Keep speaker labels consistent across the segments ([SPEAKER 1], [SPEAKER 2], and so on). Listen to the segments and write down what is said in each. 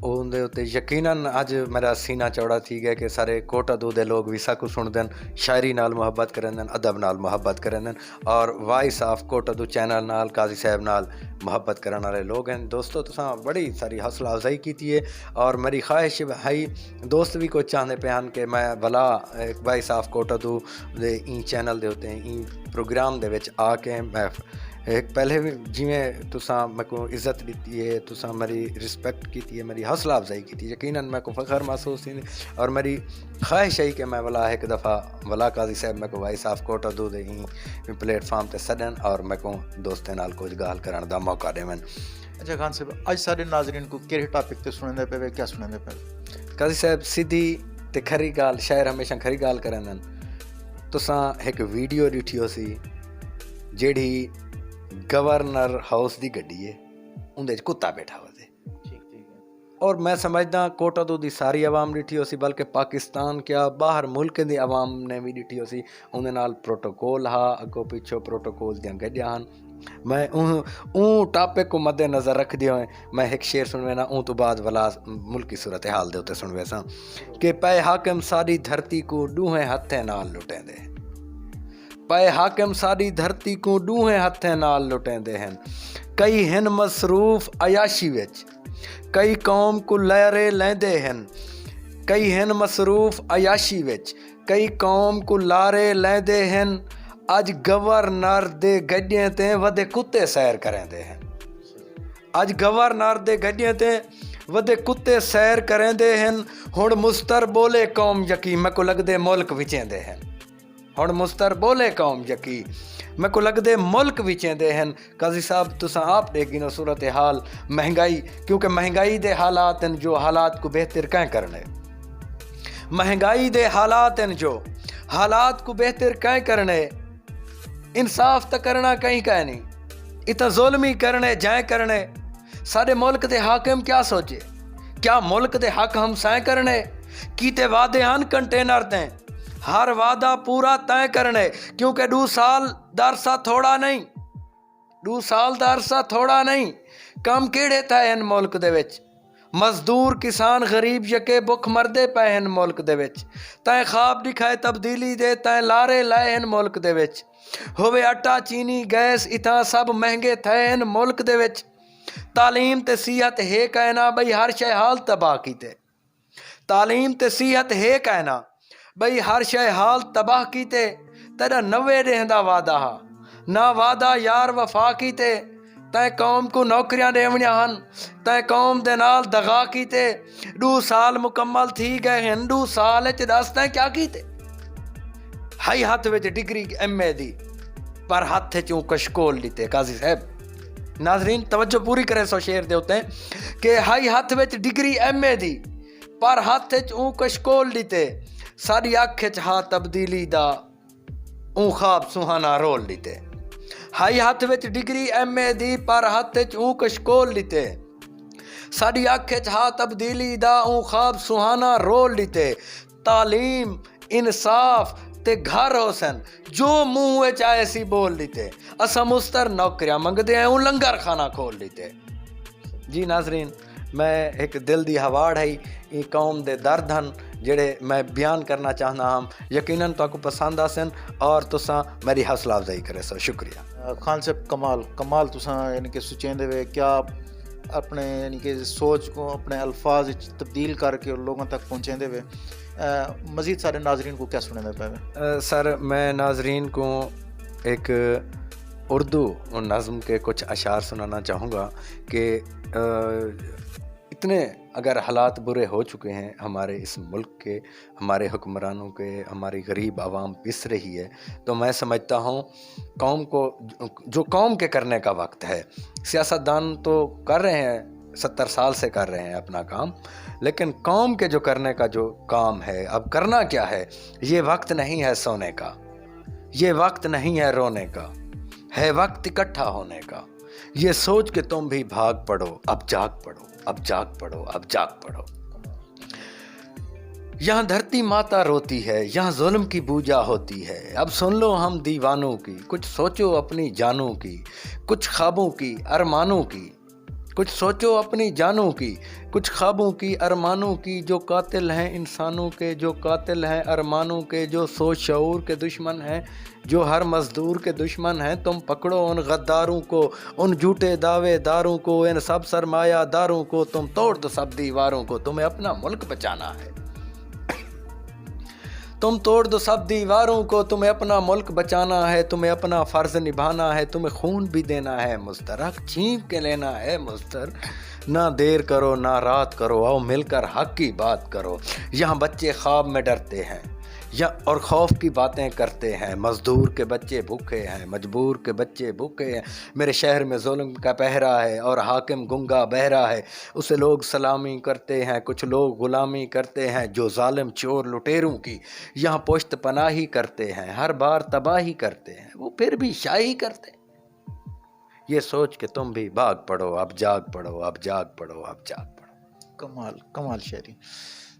[SPEAKER 1] ਉਹਦੇ ਉੱਤੇ ਯਕੀਨਨ ਅੱਜ ਮੇਰਾ ਸੀਨਾ ਚੌੜਾ ਥੀ ਗਿਆ ਕਿ ਸਾਰੇ ਕੋਟਾਦੂ ਦੇ ਲੋਕ ਵਿਸਾ ਕੋ ਸੁਣਦੇ ਹਨ, ਸ਼ਾਇਰੀ ਨਾਲ ਮੁਹੱਬਤ ਕਰਨ, ਅਦਬ ਨਾਲ ਮੁਹੱਬਤ ਕਰਨ ਔਰ ਵਾਇਸ ਆਫ ਕੋਟਾਦੂ ਚੈਨਲ ਨਾਲ ਕਾਜ਼ੀ ਸਾਹਿਬ ਨਾਲ ਮੁਹੱਬਤ ਕਰਨ ਵਾਲੇ ਲੋਕ ਹਨ। ਦੋਸਤੋ ਤੁਸਾਂ ਬੜੀ ਸਾਰੀ ਹੌਸਲਾ ਅਫਜ਼ਾਈ ਕੀਤੀ ਹੈ ਔਰ ਮੇਰੀ ਖਾਹਿਸ਼ ਹੈ ਦੋਸਤ ਵੀ ਕੁਝ ਚਾਹੁੰਦੇ ਪਏ ਹਨ ਕਿ ਮੈਂ ਭਲਾ ਵਾਇਸ ਆਫ ਕੋਟਾਦੂ ਦੇ ਇਹ ਚੈਨਲ ਦੇ ਉੱਤੇ ਇਹ ਪ੍ਰੋਗਰਾਮ ਦੇ ਵਿੱਚ ਆ ਕੇ ਮੈਂ ایک پہلے بھی جویں تساں میں کو عزت دیتی ہے، تساں میری رسپیکٹ کی ہے، میری حوصلہ افزائی کی یقیناً میں کو فخر محسوس تھی اور میری خواہش ہے کہ میں ولا ایک دفعہ ولا قاضی صاحب میں کو وائس آف کوٹادو دے ہی پلیٹ فارم تے سدن اور میں کو دوستاں نال کچھ گال کرن دا موقع دیون۔
[SPEAKER 2] اچھا خان صاحب، اج سارے ناظرین کو کہڑے ٹاپک تے سنندے پے، کیا سنندے پے؟
[SPEAKER 1] قاضی صاحب سیدھی تے کھری گال، شاعر ہمیشہ کھری گال کرندن۔ تساں ایک ویڈیو ڈٹھی ہو سی جیڑی گورنر ہاؤس دی گڈی ہے، اندر کتا بیٹھا ہوا سی اور میں سمجھدا کوٹادو دی ساری عوام ڈٹھی ہو سی، بلکہ پاکستان کیا باہر ملک دی عوام نے بھی ڈٹھی ہو سی۔ اندر نال پروٹوکول ہا، اگوں پیچھو پروٹوکول دیاں گڈیاں ہن۔ میں اون ٹاپک کو مد نظر رکھ دے ہوئے میں ایک شعر سنوینا، اون تو بعد ولا ملکی صورتحال دے ہوتے سنوے ساں کہ پے حاکم ساری دھرتی کو ڈوہیں ہتھیں نال لٹیں دے، پے حاکم ساری دھرتی کو ڈوہیں ہتھیں نال لٹیں دے ہیں، کئی ہن مصروف عیاشی وچ کئی قوم کو لہرے لیندے ہیں، کئی ہن مصروف عیاشی وچ کئی قوم کو لارے لیندے ہیں، اج گورنر دے گڈیاں تے ودے کتے سیر کریندے ہیں، اج گورنر دے گڈیاں تے ودے کتے سیر کریندے ہیں، ہن مستر بولے قوم یقین میں کو لگدے ملک وچیندے ہیں، ہن مستر بولے قوم یقین میں کو لگدے ملک وچیندے ہیں۔ قاضی صاحب تساں آپ دیکھ گی صورتحال مہنگائی، کیونکہ مہنگائی دے حالات ہیں جو حالات کو بہتر کہیں کرنے، مہنگائی دے حالات ہیں جو حالات کو بہتر کہیں کرنے، انصاف تا کرنا کہیں کہیں نہیں، اتنا ظلمی کرنے جائیں کرنے۔ سارے ملک دے حاکم کیا سوچے، کیا ملک دے حق ہم سائیں کرنے، کیتے وعدے ہن کنٹینر دیں، ہر وعدہ پورا طے کرنے، کیونکہ 2 سال دا عرصہ تھوڑا نہیں، 2 سال دا عرصہ تھوڑا نہیں، کم کیڑے تھے ان ملک دے وچ، مزدور کسان غریب یکے بکھ مردے پے ہیں ملک دے وچ، تائیں خواب دکھائے تبدیلی دے تائیں لارے لائے ہیں ملک دے وچ، ہوئے آٹا چینی گیس اتنا سب مہنگے تھے ہیں ملک دے وچ، تعلیم تے صحت ہے کہنا بھئی ہر شے حال تباہ کیتے، تعلیم تے صحت ہے کہنا بھئی ہر شے حال تباہ کیتے، تیرا 90 دن دا وعدہ ہا نہ وعدہ یار وفا کیتے، تائیں قوم کو نوکریاں دیونیاں ہن، تائیں قوم دے نال دغا کیتے، 2 سال مکمل تھی گئے ہیں، 2 سال وچ دس تائیں کیا کیتے، ہائی ہاتھ وچ ڈگری ایم اے دی پر ہاتھ چوں کشکول لیتے۔ قاضی صاحب ناظرین توجہ پوری کرے سو شعر دے ہوتے ہیں کہ ہائی ہاتھ وچ ڈگری ایم اے دی پر ہاتھ چوں کشکول لیتے، ساری اکھ چ ہا تبدیلی دا اون خواب سہانا رول لیتے، ہائی ہاتھ وچ ڈگری ایم اے دی پر ہاتھ چ اون کشکول لیتے، ساری اکھ چ ہا تبدیلی دا اون خواب سہانا رول لیتے، تعلیم انصاف تے گھر حسن جو منہ چاہے سی بول لیتے، اسا مستر نوکریاں منگدے ہیں اون لنگر خانہ کھول لیتے۔ جی ناظرین، میں ایک دل دی ہواڑ ہے یہ قوم دے درد ہن جڑے میں بیان کرنا چاہنا ہم، یقیناً تو آپ کو پسند آسن اور تساں میری حوصلہ افزائی کرے سو۔ شکریہ
[SPEAKER 2] خان صاحب۔ کمال تساں یعنی کہ سوچیندے ہوئے کیا اپنے یعنی کہ سوچ کو اپنے الفاظ تبدیل کر کے لوگوں تک پہنچیندے ہوئے مزید سارے ناظرین کو کیا سننے پہ؟
[SPEAKER 1] سر میں ناظرین کو ایک اردو نظم کے کچھ اشعار سنانا چاہوں گا کہ اتنے اگر حالات برے ہو چکے ہیں ہمارے اس ملک کے، ہمارے حکمرانوں کے، ہماری غریب عوام پس رہی ہے، تو میں سمجھتا ہوں قوم کو جو قوم کے کرنے کا وقت ہے، سیاستدان تو کر رہے ہیں 70 سال سے کر رہے ہیں اپنا کام، لیکن قوم کے جو کرنے کا جو کام ہے، اب کرنا کیا ہے؟ یہ وقت نہیں ہے سونے کا، یہ وقت نہیں ہے رونے کا، ہے وقت اکٹھا ہونے کا۔ یہ سوچ کے تم بھی بھاگ پڑو، اب جاگ پڑو، اب جاگ پڑو، اب جاگ پڑو۔ یہاں دھرتی ماتا روتی ہے، یہاں ظلم کی بوجا ہوتی ہے۔ اب سن لو ہم دیوانوں کی، کچھ سوچو اپنی جانوں کی، کچھ خوابوں کی ارمانوں کی، کچھ سوچو اپنی جانوں کی، کچھ خوابوں کی ارمانوں کی، جو قاتل ہیں انسانوں کے، جو قاتل ہیں ارمانوں کے، جو سوچ شعور کے دشمن ہیں، جو ہر مزدور کے دشمن ہیں۔ تم پکڑو ان غداروں کو، ان جھوٹے دعوے داروں کو، ان سب سرمایہ داروں کو، تم توڑ دو سب دیواروں کو، تمہیں اپنا ملک بچانا ہے۔ تم توڑ دو سب دیواروں کو، تمہیں اپنا ملک بچانا ہے، تمہیں اپنا فرض نبھانا ہے، تمہیں خون بھی دینا ہے مستر، حق چھین کے لینا ہے مستر۔ نہ دیر کرو نہ رات کرو، آؤ مل کر حق کی بات کرو۔ یہاں بچے خواب میں ڈرتے ہیں اور خوف کی باتیں کرتے ہیں، مزدور کے بچے بھوکے ہیں، مجبور کے بچے بھوکے ہیں۔ میرے شہر میں ظلم کا پہرا ہے اور حاکم گنگا بہرا ہے، اسے لوگ سلامی کرتے ہیں، کچھ لوگ غلامی کرتے ہیں، جو ظالم چور لٹیروں کی یہاں پشت پناہی کرتے ہیں، ہر بار تباہی کرتے ہیں، وہ پھر بھی شاہی کرتے ہیں۔ یہ سوچ کہ تم بھی بھاگ پڑو، اب جاگ پڑو، اب جاگ پڑو، اب جاگ پڑو۔
[SPEAKER 2] کمال کمال شاعری۔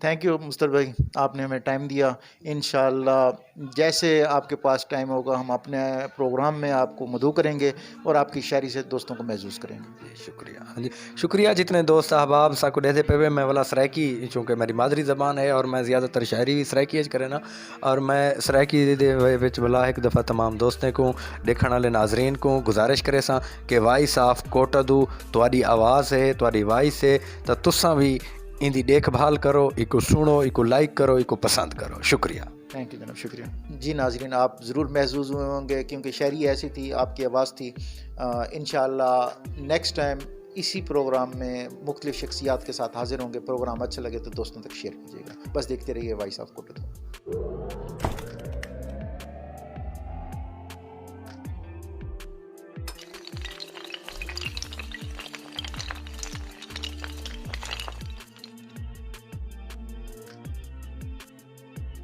[SPEAKER 2] تھینک یو مستر بھائی، آپ نے ہمیں ٹائم دیا۔ انشاءاللہ جیسے آپ کے پاس ٹائم ہوگا ہم اپنے پروگرام میں آپ کو مدعو کریں گے اور آپ کی شاعری سے دوستوں کو محظوظ کریں گے۔
[SPEAKER 1] شکریہ جی، شکریہ جتنے دوست احباب ساکو ڈیدے پہ میں والا سرائکی، چونکہ میری مادری زبان ہے اور میں زیادہ تر شاعری بھی سرائکی کرے نا، اور میں سرائکی دے وچ بلا ایک دفعہ تمام دوستیں کو، دیکھنے والے ناظرین کو گزارش کرے سا کہ وائس آف کوٹادو تواڈی آواز ہے، تواڈی وائس ہے، تو تساں بھی ان دی دیکھ بھال کرو، ایکو سنو، ایکو لائک کرو، ایکو پسند کرو۔ شکریہ۔
[SPEAKER 2] تھینک یو جناب، شکریہ جی۔ ناظرین آپ ضرور محظوظ ہوئے ہوں گے کیونکہ شاعری ایسی تھی، آپ کی آواز تھی۔ انشاءاللہ نیکسٹ ٹائم اسی پروگرام میں مختلف شخصیات کے ساتھ حاضر ہوں گے۔ پروگرام اچھا لگے تو دوستوں تک شیئر کیجیے گا۔ بس دیکھتے رہیے وائس آف کوٹادو۔